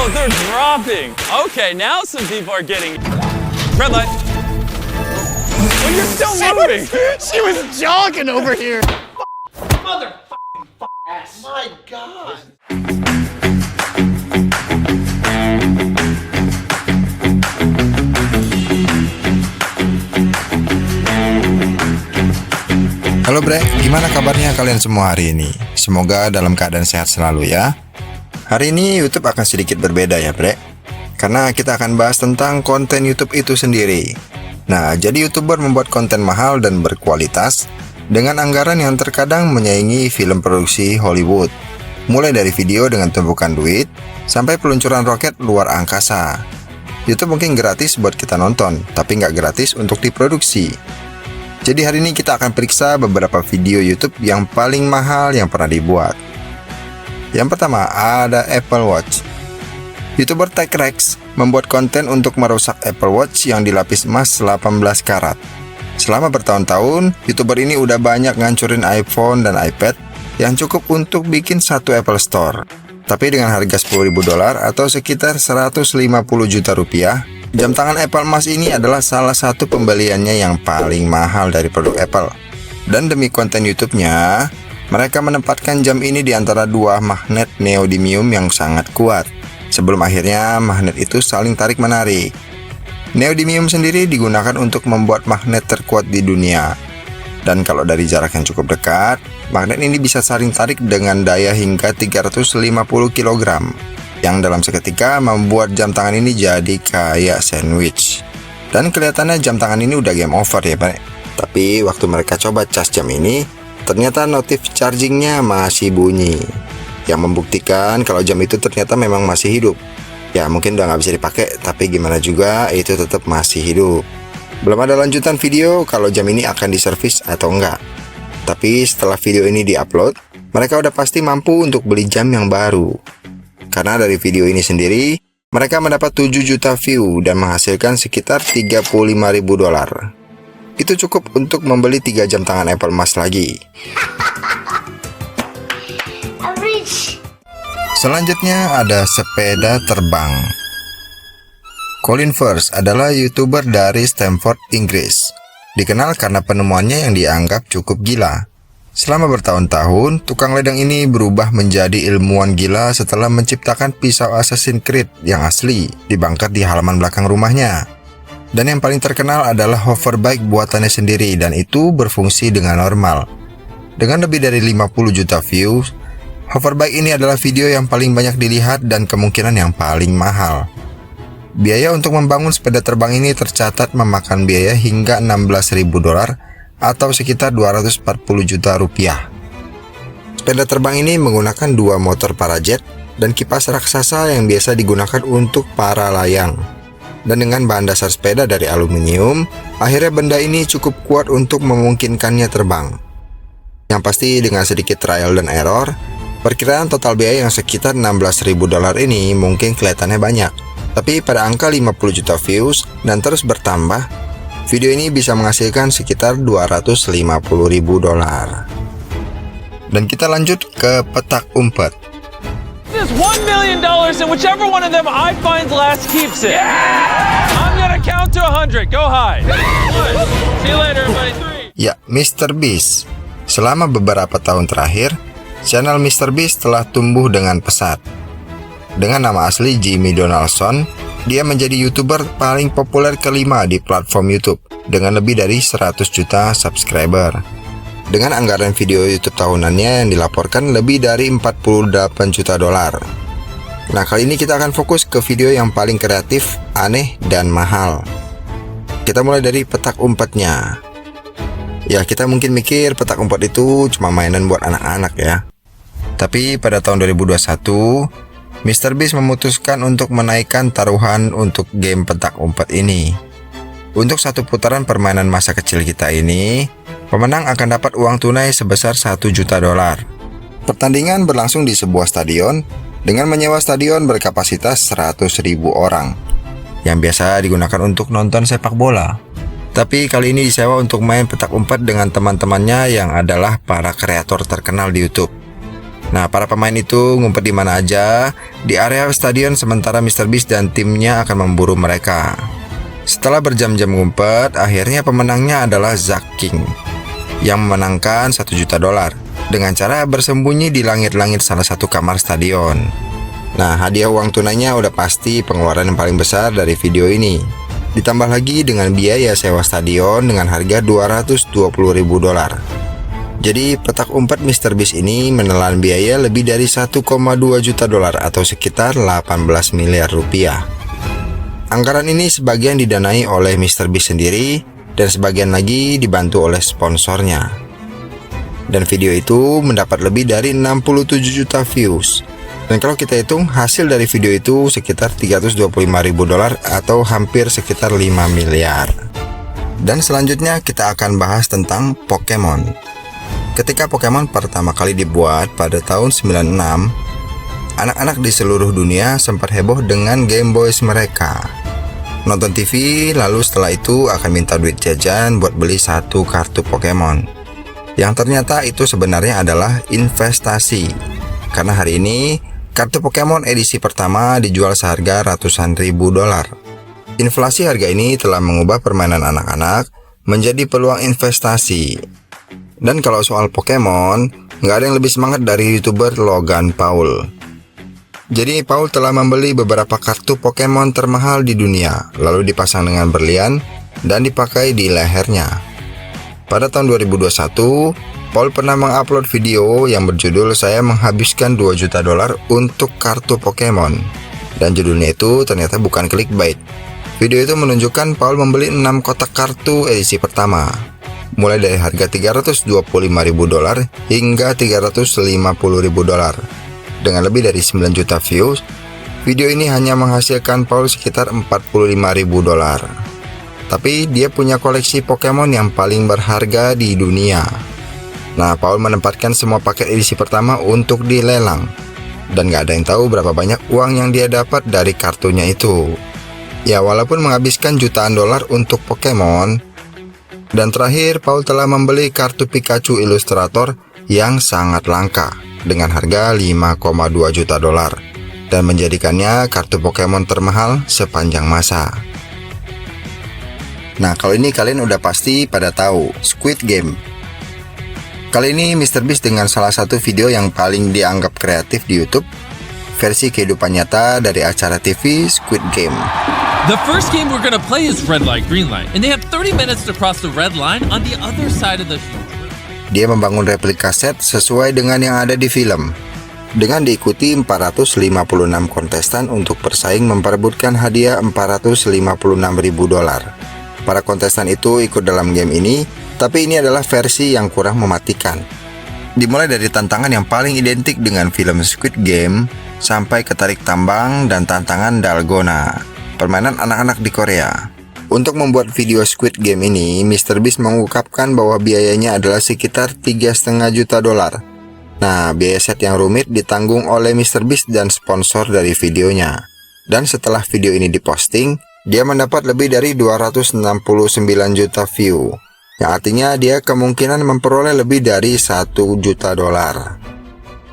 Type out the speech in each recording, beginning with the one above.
Oh, they're dropping. Okay, now some people are getting... Red light. Well, you're still moving. She was jogging over here. Motherfucking ass. My God. Halo bre, gimana kabarnya kalian semua hari ini? Semoga dalam keadaan sehat selalu ya. Hari ini YouTube akan sedikit berbeda ya bre, karena kita akan bahas tentang konten YouTube itu sendiri. Nah, jadi YouTuber membuat konten mahal dan berkualitas dengan anggaran yang terkadang menyaingi film produksi Hollywood. Mulai dari video dengan tumpukan duit, sampai peluncuran roket luar angkasa. YouTube mungkin gratis buat kita nonton, tapi nggak gratis untuk diproduksi. Jadi hari ini kita akan periksa beberapa video YouTube yang paling mahal yang pernah dibuat. Yang pertama ada Apple Watch. YouTuber TechRex membuat konten untuk merusak Apple Watch yang dilapis emas 18 karat. Selama bertahun-tahun, YouTuber ini udah banyak ngancurin iPhone dan iPad yang cukup untuk bikin satu Apple Store. Tapi dengan harga $10.000 atau sekitar 150 juta rupiah, jam tangan Apple emas ini adalah salah satu pembeliannya yang paling mahal dari produk Apple. Dan demi konten YouTube-nya, mereka menempatkan jam ini di antara dua magnet neodymium yang sangat kuat. Sebelum akhirnya magnet itu saling tarik-menarik. Neodymium sendiri digunakan untuk membuat magnet terkuat di dunia. Dan kalau dari jarak yang cukup dekat, magnet ini bisa saling tarik dengan daya hingga 350 kg. Yang dalam seketika membuat jam tangan ini jadi kayak sandwich. Dan kelihatannya jam tangan ini udah game over ya Pak. Tapi waktu mereka coba cas jam ini, ternyata notif chargingnya masih bunyi, yang membuktikan kalau jam itu ternyata memang masih hidup. Ya mungkin udah nggak bisa dipakai, tapi gimana juga itu tetap masih hidup. Belum ada lanjutan video kalau jam ini akan diservis atau enggak. Tapi setelah video ini diupload, mereka udah pasti mampu untuk beli jam yang baru. Karena dari video ini sendiri, mereka mendapat 7 juta view dan menghasilkan sekitar $35.000. Itu cukup untuk membeli 3 jam tangan Apple emas lagi. Selanjutnya ada sepeda terbang. Colin Firth adalah YouTuber dari Stamford, Inggris. Dikenal karena penemuannya yang dianggap cukup gila. Selama bertahun-tahun, tukang ledeng ini berubah menjadi ilmuwan gila setelah menciptakan pisau Assassin's Creed yang asli dibangker di halaman belakang rumahnya. Dan yang paling terkenal adalah hoverbike buatannya sendiri dan itu berfungsi dengan normal. Dengan lebih dari 50 juta views, hoverbike ini adalah video yang paling banyak dilihat dan kemungkinan yang paling mahal. Biaya untuk membangun sepeda terbang ini tercatat memakan biaya hingga $16.000 atau sekitar 240 juta rupiah. Sepeda terbang ini menggunakan 2 motor parajet dan kipas raksasa yang biasa digunakan untuk para layang. Dan dengan bahan dasar sepeda dari aluminium, akhirnya benda ini cukup kuat untuk memungkinkannya terbang. Yang pasti dengan sedikit trial dan error, perkiraan total biaya yang sekitar $16.000 ini mungkin kelihatannya banyak. Tapi pada angka 50 juta views dan terus bertambah, video ini bisa menghasilkan sekitar $250.000. Dan kita lanjut ke petak umpet. There's $1 million and whichever one of them I find last keeps it. Yeah! I'm gonna count to 100. Go high. One. See you later, everybody. 3. Ya, Mr. Beast. Selama beberapa tahun terakhir, channel Mr. Beast telah tumbuh dengan pesat. Dengan nama asli Jimmy Donaldson, dia menjadi YouTuber paling populer kelima di platform YouTube dengan lebih dari 100 juta subscriber. Dengan anggaran video YouTube tahunannya yang dilaporkan lebih dari $48 juta. Nah, kali ini kita akan fokus ke video yang paling kreatif, aneh, dan mahal. Kita mulai dari petak umpetnya. Ya, kita mungkin mikir petak umpet itu cuma mainan buat anak-anak ya. Tapi pada tahun 2021, Mr. Beast memutuskan untuk menaikkan taruhan untuk game petak umpet ini. Untuk satu putaran permainan masa kecil kita ini, pemenang akan dapat uang tunai sebesar $1 juta. Pertandingan berlangsung di sebuah stadion dengan menyewa stadion berkapasitas 100.000 orang yang biasa digunakan untuk nonton sepak bola. Tapi kali ini disewa untuk main petak umpet dengan teman-temannya yang adalah para kreator terkenal di YouTube. Nah, para pemain itu ngumpet di mana aja di area stadion sementara MrBeast dan timnya akan memburu mereka. Setelah berjam-jam ngumpet, akhirnya pemenangnya adalah Zack King yang memenangkan $1 juta dengan cara bersembunyi di langit-langit salah satu kamar stadion. Nah, hadiah uang tunainya udah pasti pengeluaran yang paling besar dari video ini. Ditambah lagi dengan biaya sewa stadion dengan harga $220.000. Jadi petak umpet MrBeast ini menelan biaya lebih dari $1,2 juta atau sekitar 18 miliar rupiah. Anggaran ini sebagian didanai oleh MrBeast sendiri dan sebagian lagi dibantu oleh sponsornya. Dan video itu mendapat lebih dari 67 juta views. Dan kalau kita hitung hasil dari video itu sekitar $325.000 atau hampir sekitar 5 miliar. Dan selanjutnya kita akan bahas tentang Pokemon. Ketika Pokemon pertama kali dibuat pada tahun 96, anak-anak di seluruh dunia sempat heboh dengan Game Boys mereka. Nonton TV, lalu setelah itu akan minta duit jajan buat beli satu kartu Pokemon. Yang ternyata itu sebenarnya adalah investasi. Karena hari ini, kartu Pokemon edisi pertama dijual seharga ratusan ribu dolar. Inflasi harga ini telah mengubah permainan anak-anak menjadi peluang investasi. Dan kalau soal Pokemon, nggak ada yang lebih semangat dari YouTuber Logan Paul. Jadi Paul telah membeli beberapa kartu Pokemon termahal di dunia, lalu dipasang dengan berlian dan dipakai di lehernya. Pada tahun 2021, Paul pernah mengupload video yang berjudul "Saya menghabiskan $2 juta untuk kartu Pokemon". Dan judulnya itu ternyata bukan clickbait. Video itu menunjukkan Paul membeli 6 kotak kartu edisi pertama, mulai dari harga $325.000 hingga $350.000. Dengan lebih dari 9 juta views, video ini hanya menghasilkan Paul sekitar $45.000. Tapi dia punya koleksi Pokemon yang paling berharga di dunia. Nah, Paul menempatkan semua paket edisi pertama untuk dilelang. Dan gak ada yang tahu berapa banyak uang yang dia dapat dari kartunya itu. Ya, walaupun menghabiskan jutaan dolar untuk Pokemon. Dan terakhir, Paul telah membeli kartu Pikachu Illustrator yang sangat langka dengan harga $5,2 juta dan menjadikannya kartu Pokemon termahal sepanjang masa. Nah, kalau ini kalian udah pasti pada tahu, Squid Game. Kali ini MrBeast dengan salah satu video yang paling dianggap kreatif di YouTube, versi kehidupan nyata dari acara TV Squid Game. The first game we're gonna play is red light, green light, and they have 30 minutes to cross the red line on the other side of the shoot. Dia membangun replika set sesuai dengan yang ada di film, dengan diikuti 456 kontestan untuk bersaing memperebutkan hadiah $456.000. Para kontestan itu ikut dalam game ini, tapi ini adalah versi yang kurang mematikan. Dimulai dari tantangan yang paling identik dengan film Squid Game, sampai ke tarik tambang dan tantangan Dalgona, permainan anak-anak di Korea. Untuk membuat video Squid Game ini, MrBeast mengungkapkan bahwa biayanya adalah sekitar $3,5 juta. Nah, biaya set yang rumit ditanggung oleh MrBeast dan sponsor dari videonya. Dan setelah video ini diposting, dia mendapat lebih dari 269 juta view, yang artinya dia kemungkinan memperoleh lebih dari $1 juta.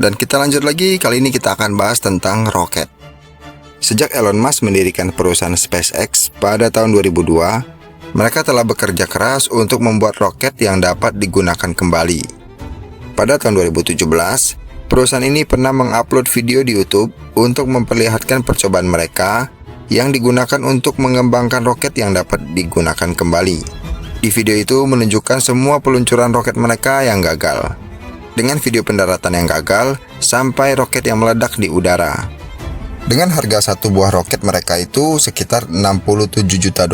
Dan kita lanjut lagi, kali ini kita akan bahas tentang roket. Sejak Elon Musk mendirikan perusahaan SpaceX pada tahun 2002, mereka telah bekerja keras untuk membuat roket yang dapat digunakan kembali. Pada tahun 2017, perusahaan ini pernah mengupload video di YouTube untuk memperlihatkan percobaan mereka yang digunakan untuk mengembangkan roket yang dapat digunakan kembali. Di video itu menunjukkan semua peluncuran roket mereka yang gagal, dengan video pendaratan yang gagal sampai roket yang meledak di udara. Dengan harga satu buah roket mereka itu sekitar $67 juta.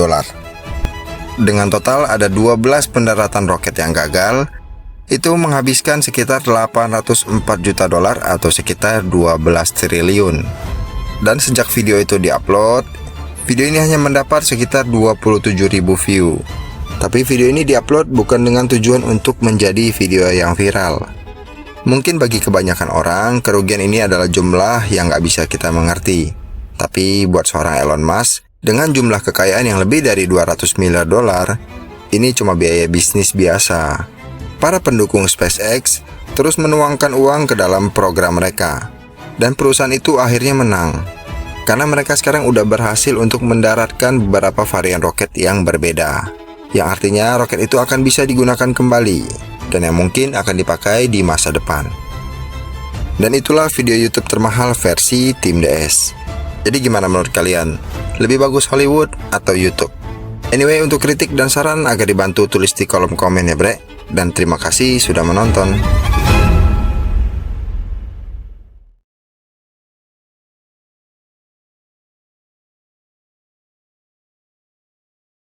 Dengan total ada 12 pendaratan roket yang gagal, itu menghabiskan sekitar $804 juta atau sekitar 12 triliun. Dan sejak video itu diupload, video ini hanya mendapat sekitar 27.000 view. Tapi video ini diupload bukan dengan tujuan untuk menjadi video yang viral. Mungkin bagi kebanyakan orang, kerugian ini adalah jumlah yang nggak bisa kita mengerti. Tapi buat seorang Elon Musk, dengan jumlah kekayaan yang lebih dari $200 miliar, ini cuma biaya bisnis biasa. para pendukung SpaceX terus menuangkan uang ke dalam program mereka. Dan perusahaan itu akhirnya menang, karena mereka sekarang udah berhasil untuk mendaratkan beberapa varian roket yang berbeda. Yang artinya roket itu akan bisa digunakan kembali, dan yang mungkin akan dipakai di masa depan. Dan itulah video YouTube termahal versi Tim DS. Jadi gimana menurut kalian? Lebih bagus Hollywood atau YouTube? Anyway, untuk kritik dan saran agar dibantu tulis di kolom komen ya bre. Dan terima kasih sudah menonton.